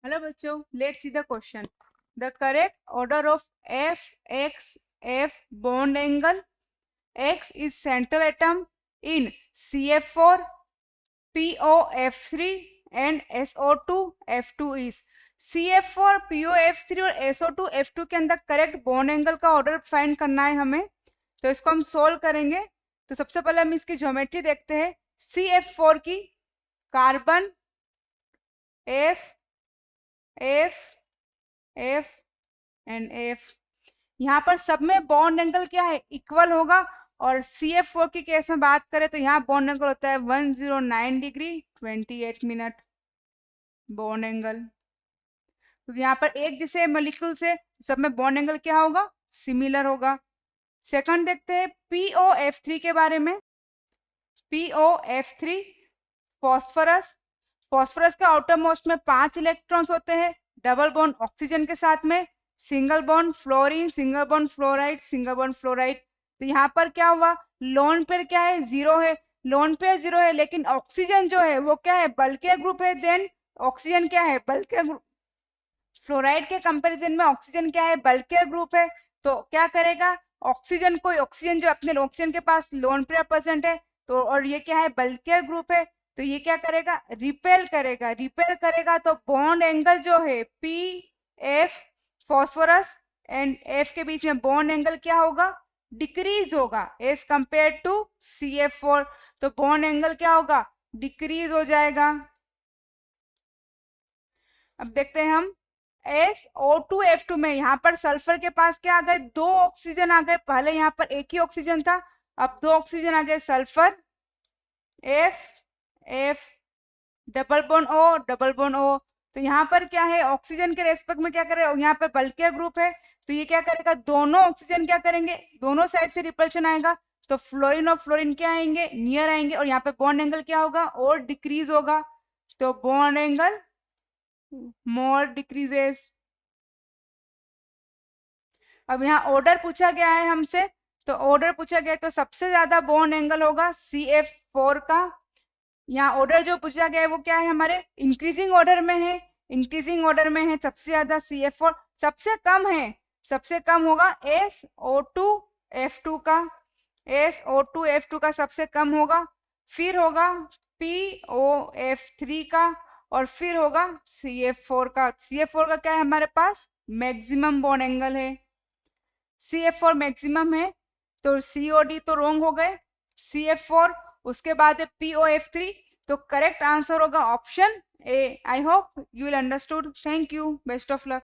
Hello बच्चों, let's see the question. The correct order of F x F bond angle x is central atom in CF4 POF3 and SO2F2 is CF4 POF3 और SO2F2 के अंदर correct bond angle का order find करना है हमें. तो इसको हम सोल्व करेंगे. तो सबसे पहले हम इसकी ज्योमेट्री देखते हैं. CF4 की carbon F F F and F, यहाँ पर सब में बॉन्ड एंगल क्या है, इक्वल होगा. और CF4 की केस में बात करें तो यहाँ बॉन्ड एंगल होता है 109 डिग्री 28 मिनट बॉन्ड एंगल. क्योंकि यहाँ पर एक जैसे मॉलिक्यूल से सब में बॉन्ड एंगल क्या होगा, सिमिलर होगा. सेकंड देखते हैं POF3 के बारे में. POF3 phosphorus. फॉस्फोरस के आउटर मोस्ट में 5 इलेक्ट्रॉन्स होते हैं, डबल बॉन्ड ऑक्सीजन के साथ में, single bond fluorine, single bond fluoride, single bond fluoride. तो यहाँ पर क्या हुआ, लोन पेयर क्या है, 0 है. लोन पेयर 0 है, लेकिन ऑक्सीजन जो है वो क्या है, बल्कि ग्रुप है. देन ऑक्सीजन क्या है, बल्कि ग्रुप. फ्लोराइड के कंपैरिजन में ऑक्सीजन क्या है, बल्कि ग्रुप है. तो क्या करेगा, ऑक्सीजन को, ऑक्सीजन जो अपने ऑक्सीजन के पास लोन पेयर प्रेजेंट है, तो और ये क्या है, बल्कि ग्रुप है. तो ये क्या करेगा, रिपेल करेगा. रिपेल करेगा तो बॉन्ड एंगल जो है P F phosphorus and F के बीच में बॉन्ड एंगल क्या होगा, डिक्रीज होगा एज कंपेयर टू CF4. तो बॉन्ड एंगल क्या होगा, डिक्रीज हो जाएगा. अब देखते हैं हम SO2F2 में, यहाँ पर सल्फर के पास क्या आ गए, 2 ऑक्सीजन आ गए. पहले यहाँ पर एक ही ऑक्सीजन था, अब 2 ऑक्सीजन आ गए. Sulphur F F double bond O double bond O. तो यहाँ पर क्या है, ऑक्सीजन के रेस्पेक्ट में क्या करेगा, यहाँ पर बल्कि ग्रुप है. तो ये क्या करेगा, दोनों ऑक्सीजन क्या करेंगे, दोनों साइड से रिपल्शन आएगा. तो फ्लोरीन और फ्लोरीन क्या आएंगे, नियर आएंगे. और यहाँ पे बॉन्ड एंगल क्या होगा, और डिक्रीज होगा. तो बॉन्ड एंगल मोर डिक्रीजेस. अब यहाँ ऑर्डर पूछा गया है हमसे. तो ऑर्डर पूछा गया तो सबसे ज्यादा बॉन्ड एंगल होगा CF4 का. यहाँ ऑर्डर जो पूछा गया है वो क्या है, हमारे इंक्रीजिंग ऑर्डर में है. इंक्रीजिंग ऑर्डर में है सबसे ज्यादा CF4. सबसे कम है, सबसे कम होगा SO2F2 का. SO2F2 का सबसे कम होगा. फिर होगा POF3 का, और फिर होगा CF4 का. CF4 का क्या है हमारे पास, मैक्सिमम बॉन्ड एंगल है. CF4 मैक्सिमम है. तो COD तो रोंग हो गए. CF4 उसके बाद है POF3. तो करेक्ट आंसर होगा option A. I hope you will understood. Thank you, best of luck.